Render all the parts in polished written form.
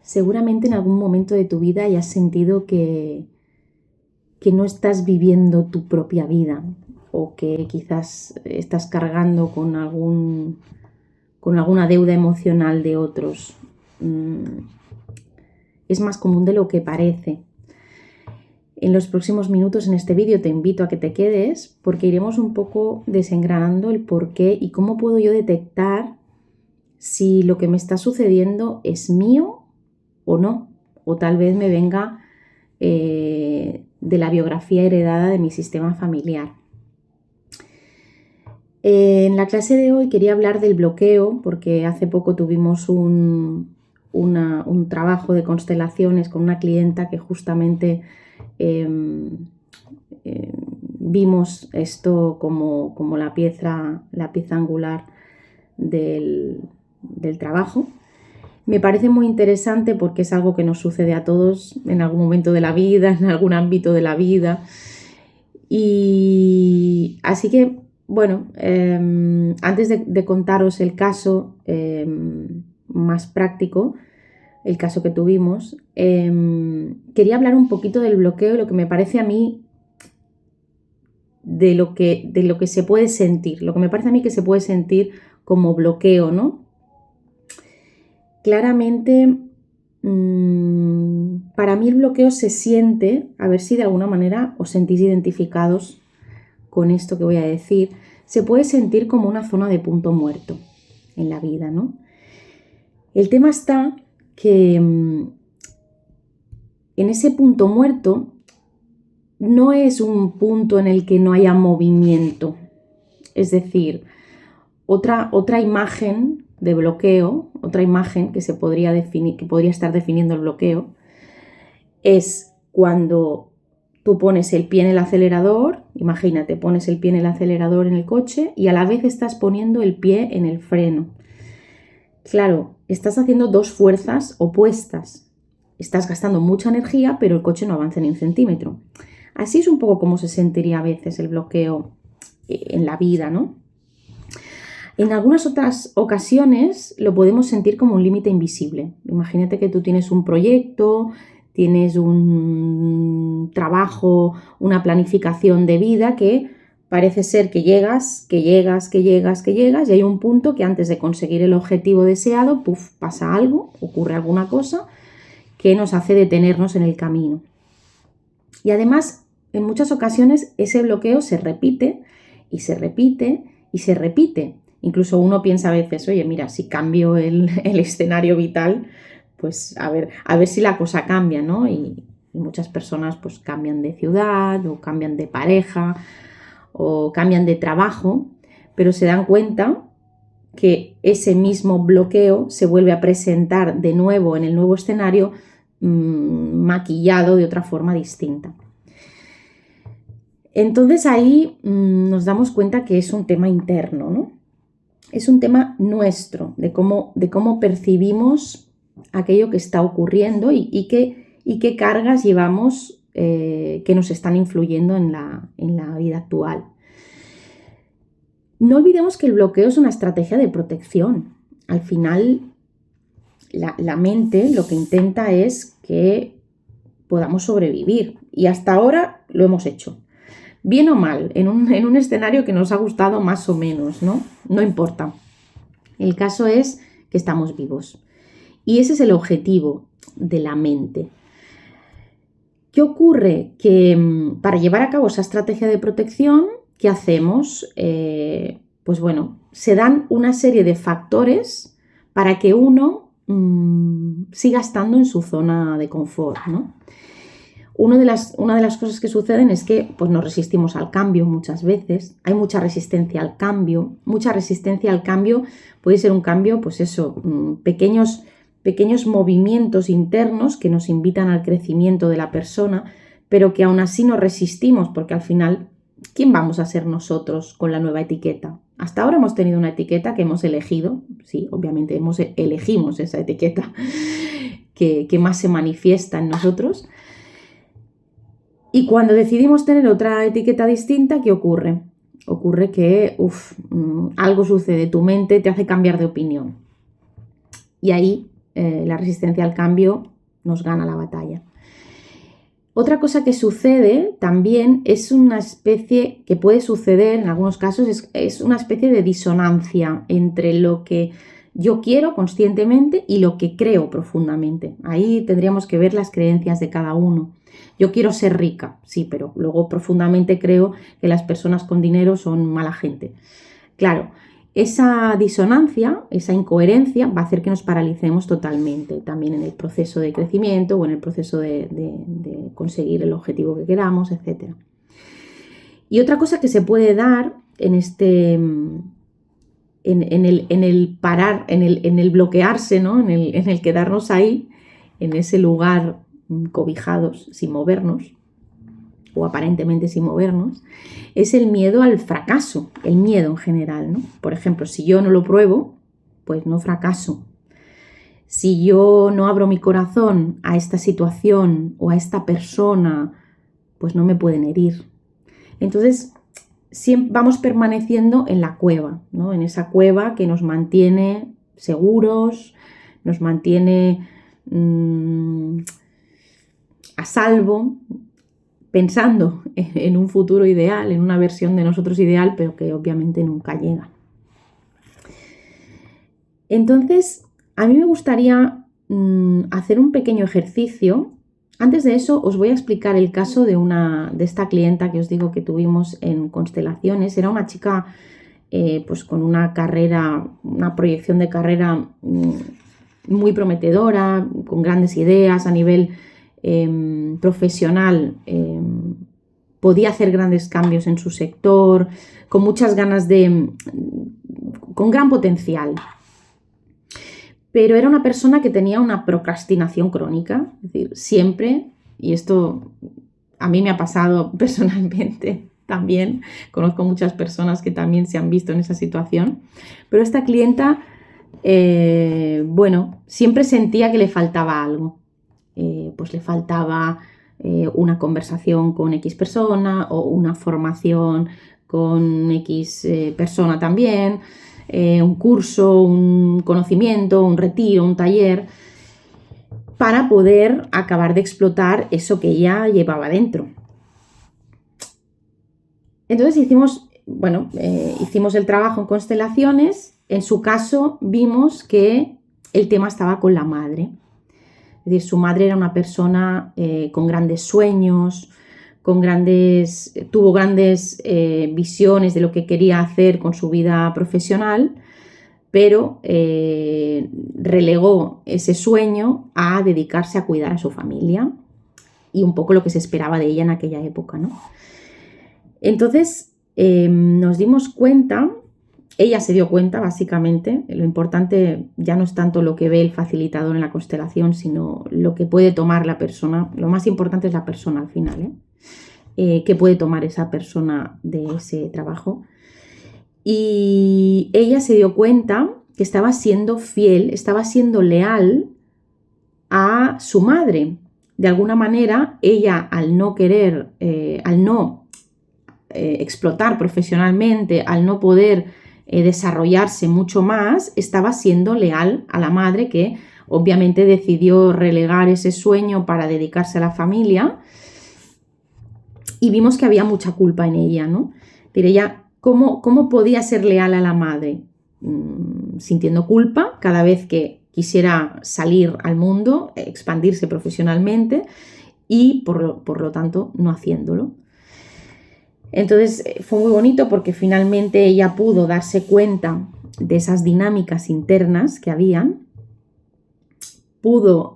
Seguramente en algún momento de tu vida hayas sentido que no estás viviendo tu propia vida o que quizás estás cargando con alguna deuda emocional de otros. Es más común de lo que parece. En los próximos minutos en este vídeo te invito a que te quedes porque iremos un poco desengranando el por qué y cómo puedo yo detectar si lo que me está sucediendo es mío o no, o tal vez me venga de la biografía heredada de mi sistema familiar. En la clase de hoy quería hablar del bloqueo porque hace poco tuvimos un trabajo de constelaciones con una clienta que justamente vimos esto como la pieza angular del trabajo. Me parece muy interesante porque es algo que nos sucede a todos en algún momento de la vida, en algún ámbito de la vida. Y así que, bueno, antes de contaros el caso más práctico, el caso que tuvimos, quería hablar un poquito del bloqueo y lo que me parece a mí de lo que se puede sentir, lo que me parece a mí que se puede sentir como bloqueo, ¿no? Claramente, para mí el bloqueo se siente, a ver si de alguna manera os sentís identificados con esto que voy a decir, se puede sentir como una zona de punto muerto en la vida, ¿no? El tema está que en ese punto muerto no es un punto en el que no haya movimiento, es decir, otra imagen de bloqueo, otra imagen que se podría definir, que podría estar definiendo el bloqueo, es cuando tú pones el pie en el acelerador, imagínate, pones el pie en el acelerador en el coche y a la vez estás poniendo el pie en el freno. Claro, estás haciendo dos fuerzas opuestas. Estás gastando mucha energía, pero el coche no avanza ni un centímetro. Así es un poco como se sentiría a veces el bloqueo en la vida, ¿no? En algunas otras ocasiones lo podemos sentir como un límite invisible. Imagínate que tú tienes un proyecto, tienes un trabajo, una planificación de vida que parece ser que llegas y hay un punto que antes de conseguir el objetivo deseado, pasa algo, ocurre alguna cosa que nos hace detenernos en el camino. Y además, en muchas ocasiones ese bloqueo se repite y se repite y se repite. Incluso uno piensa a veces, oye, mira, si cambio el escenario vital, pues a ver si la cosa cambia, ¿no? Y muchas personas pues cambian de ciudad o cambian de pareja o cambian de trabajo, pero se dan cuenta que ese mismo bloqueo se vuelve a presentar de nuevo en el nuevo escenario maquillado de otra forma distinta. Entonces ahí nos damos cuenta que es un tema interno, ¿no? Es un tema nuestro, de cómo percibimos aquello que está ocurriendo y qué cargas llevamos que nos están influyendo en la vida actual. No olvidemos que el bloqueo es una estrategia de protección. Al final, la mente lo que intenta es que podamos sobrevivir y hasta ahora lo hemos hecho. Bien o mal, en un escenario que nos ha gustado más o menos, ¿no? No importa. El caso es que estamos vivos. Y ese es el objetivo de la mente. ¿Qué ocurre? Que para llevar a cabo esa estrategia de protección, ¿qué hacemos? Pues bueno, se dan una serie de factores para que uno siga estando en su zona de confort, ¿no? Una de las cosas que suceden es que pues, nos resistimos al cambio muchas veces. Hay mucha resistencia al cambio. Mucha resistencia al cambio puede ser un cambio, pues eso, pequeños movimientos internos que nos invitan al crecimiento de la persona, pero que aún así nos resistimos porque al final, ¿quién vamos a ser nosotros con la nueva etiqueta? Hasta ahora hemos tenido una etiqueta que hemos elegido. Sí, obviamente elegimos esa etiqueta que más se manifiesta en nosotros. Y cuando decidimos tener otra etiqueta distinta, ¿qué ocurre? Ocurre que algo sucede, tu mente te hace cambiar de opinión. Y ahí la resistencia al cambio nos gana la batalla. Otra cosa que sucede también es una especie, que puede suceder en algunos casos, es una especie de disonancia entre lo que yo quiero conscientemente y lo que creo profundamente. Ahí tendríamos que ver las creencias de cada uno. Yo quiero ser rica, sí, pero luego profundamente creo que las personas con dinero son mala gente. Claro, esa disonancia, esa incoherencia va a hacer que nos paralicemos totalmente, también en el proceso de crecimiento o en el proceso de conseguir el objetivo que queramos, etc. Y otra cosa que se puede dar en el parar, en el bloquearse, ¿no? en el quedarnos ahí, en ese lugar cobijados, sin movernos, o aparentemente sin movernos, es el miedo al fracaso, el miedo en general, ¿no? Por ejemplo, si yo no lo pruebo, pues no fracaso. Si yo no abro mi corazón a esta situación o a esta persona, pues no me pueden herir. Entonces, siempre vamos permaneciendo en la cueva, ¿no? En esa cueva que nos mantiene seguros, nos mantiene a salvo, pensando en un futuro ideal, en una versión de nosotros ideal, pero que obviamente nunca llega. Entonces, a mí me gustaría hacer un pequeño ejercicio. Antes de eso, os voy a explicar el caso de esta clienta que os digo que tuvimos en Constelaciones. Era una chica pues con una carrera, una proyección de carrera muy prometedora, con grandes ideas a nivel profesional, podía hacer grandes cambios en su sector, con muchas ganas con gran potencial. Pero era una persona que tenía una procrastinación crónica, es decir, siempre, y esto a mí me ha pasado personalmente también, conozco muchas personas que también se han visto en esa situación, pero esta clienta, siempre sentía que le faltaba algo. Pues le faltaba una conversación con X persona o una formación con X persona también, un curso, un conocimiento, un retiro, un taller, para poder acabar de explotar eso que ella llevaba dentro. Entonces hicimos el trabajo en Constelaciones. En su caso vimos que el tema estaba con la madre. Es decir, su madre era una persona con grandes sueños, tuvo grandes visiones de lo que quería hacer con su vida profesional, pero relegó ese sueño a dedicarse a cuidar a su familia y un poco lo que se esperaba de ella en aquella época, ¿no? Entonces nos dimos cuenta. Ella se dio cuenta, básicamente. Lo importante ya no es tanto lo que ve el facilitador en la constelación, sino lo que puede tomar la persona. Lo más importante es la persona al final, ¿qué puede tomar esa persona de ese trabajo? Y ella se dio cuenta que estaba siendo fiel, estaba siendo leal a su madre. De alguna manera, ella, al no querer, al no explotar profesionalmente, al no poder desarrollarse mucho más, estaba siendo leal a la madre, que obviamente decidió relegar ese sueño para dedicarse a la familia, y vimos que había mucha culpa en ella, ¿no? Pero ella, ¿cómo podía ser leal a la madre? Sintiendo culpa cada vez que quisiera salir al mundo, expandirse profesionalmente, y por lo tanto no haciéndolo. Entonces fue muy bonito porque finalmente ella pudo darse cuenta de esas dinámicas internas que habían, pudo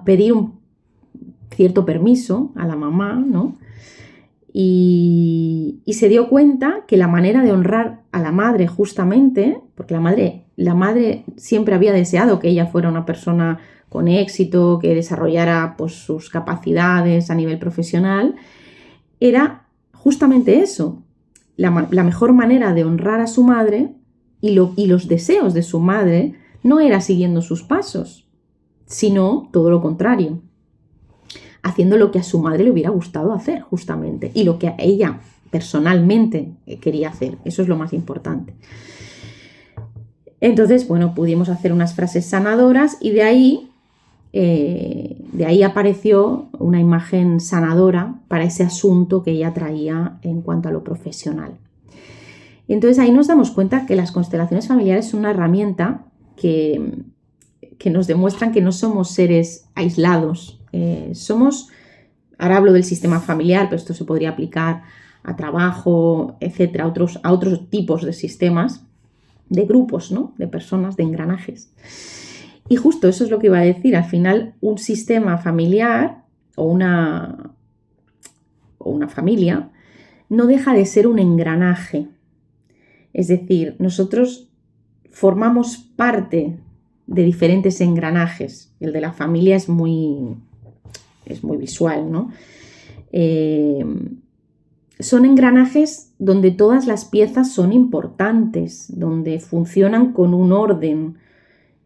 pedir un cierto permiso a la mamá, ¿no? Y se dio cuenta que la manera de honrar a la madre, justamente, porque la madre siempre había deseado que ella fuera una persona con éxito, que desarrollara pues, sus capacidades a nivel profesional, era justamente eso. La mejor manera de honrar a su madre y los deseos de su madre no era siguiendo sus pasos, sino todo lo contrario, haciendo lo que a su madre le hubiera gustado hacer, justamente, y lo que a ella personalmente quería hacer. Eso es lo más importante. Entonces, bueno, pudimos hacer unas frases sanadoras y de ahí apareció una imagen sanadora para ese asunto que ella traía en cuanto a lo profesional. Entonces ahí nos damos cuenta que las constelaciones familiares son una herramienta que nos demuestran que no somos seres aislados. Ahora hablo del sistema familiar, pero esto se podría aplicar a trabajo, etcétera, a otros tipos de sistemas, de grupos, ¿no? De personas, de engranajes. Y justo eso es lo que iba a decir. Al final, un sistema familiar o una familia no deja de ser un engranaje. Es decir, nosotros formamos parte de diferentes engranajes. El de la familia es muy visual, ¿no? Son engranajes donde todas las piezas son importantes, donde funcionan con un orden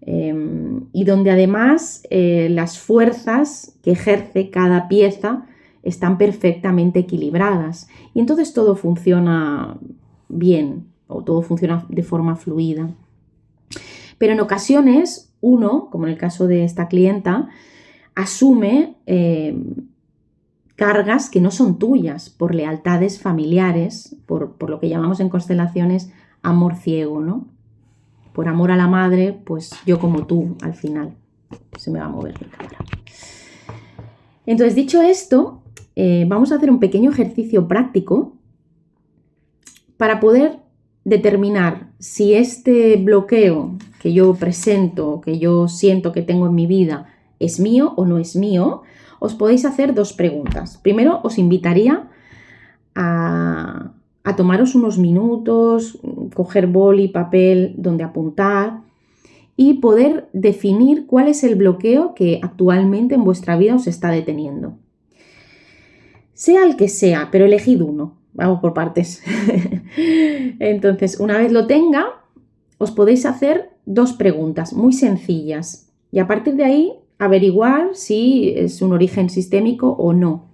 y donde además las fuerzas que ejerce cada pieza están perfectamente equilibradas. Y entonces todo funciona bien o todo funciona de forma fluida. Pero en ocasiones uno, como en el caso de esta clienta, asume cargas que no son tuyas por lealtades familiares, por lo que llamamos en constelaciones amor ciego, ¿no? Por amor a la madre, pues yo como tú, al final. Se me va a mover la cámara. Entonces, dicho esto, vamos a hacer un pequeño ejercicio práctico para poder determinar si este bloqueo que yo presento, que yo siento que tengo en mi vida, es mío o no es mío. Os podéis hacer dos preguntas. Primero, os invitaría a tomaros unos minutos, coger boli, papel donde apuntar y poder definir cuál es el bloqueo que actualmente en vuestra vida os está deteniendo. Sea el que sea, pero elegid uno. Vamos por partes. Entonces, una vez lo tenga, os podéis hacer dos preguntas muy sencillas y a partir de ahí averiguar si es un origen sistémico o no.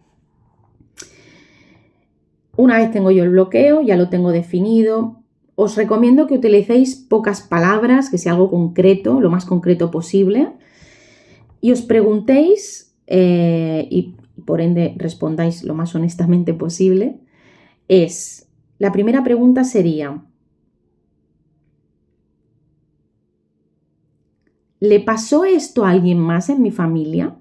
Una vez tengo yo el bloqueo, ya lo tengo definido, os recomiendo que utilicéis pocas palabras, que sea algo concreto, lo más concreto posible, y os preguntéis, y por ende respondáis lo más honestamente posible, la primera pregunta sería, ¿le pasó esto a alguien más en mi familia?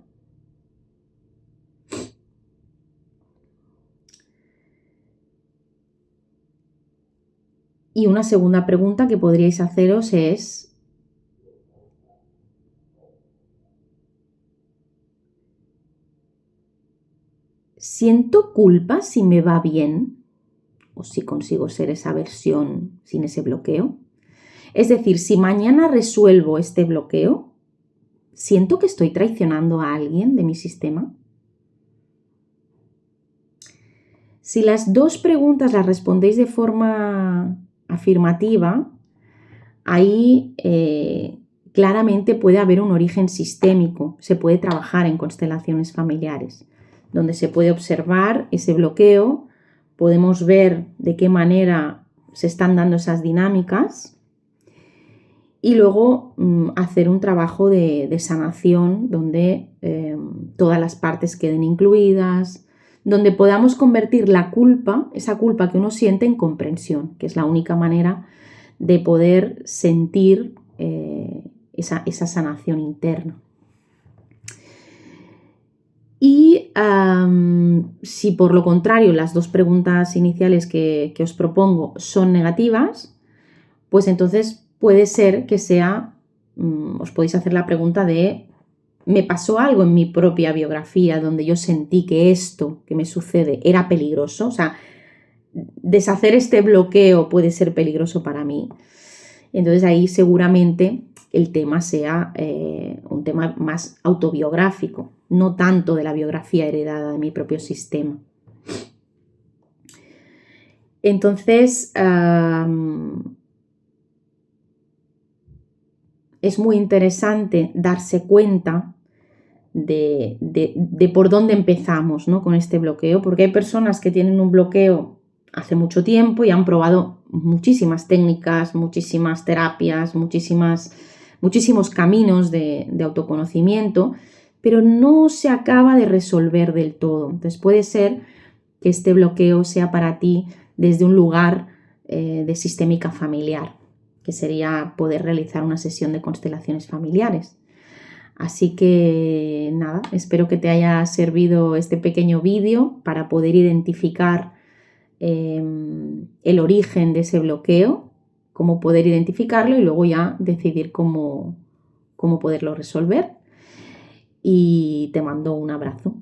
Y una segunda pregunta que podríais haceros es, ¿siento culpa si me va bien o si consigo ser esa versión sin ese bloqueo? Es decir, si mañana resuelvo este bloqueo, ¿siento que estoy traicionando a alguien de mi sistema? Si las dos preguntas las respondéis de forma afirmativa, ahí claramente puede haber un origen sistémico. Se puede trabajar en constelaciones familiares, donde se puede observar ese bloqueo, podemos ver de qué manera se están dando esas dinámicas y luego hacer un trabajo de sanación donde todas las partes queden incluidas, donde podamos convertir la culpa, esa culpa que uno siente, en comprensión, que es la única manera de poder sentir esa sanación interna. Y si por lo contrario las dos preguntas iniciales que os propongo son negativas, pues entonces puede ser que os podéis hacer la pregunta de ¿me pasó algo en mi propia biografía donde yo sentí que esto que me sucede era peligroso? O sea, deshacer este bloqueo puede ser peligroso para mí. Entonces ahí seguramente el tema sea un tema más autobiográfico, no tanto de la biografía heredada de mi propio sistema. Entonces, es muy interesante darse cuenta de por dónde empezamos, ¿no? Con este bloqueo, porque hay personas que tienen un bloqueo hace mucho tiempo y han probado muchísimas técnicas, muchísimas terapias, muchísimos caminos de autoconocimiento, pero no se acaba de resolver del todo. Entonces puede ser que este bloqueo sea para ti desde un lugar de sistémica familiar, que sería poder realizar una sesión de constelaciones familiares. Así que nada, espero que te haya servido este pequeño vídeo para poder identificar el origen de ese bloqueo, cómo poder identificarlo y luego ya decidir cómo poderlo resolver. Y te mando un abrazo.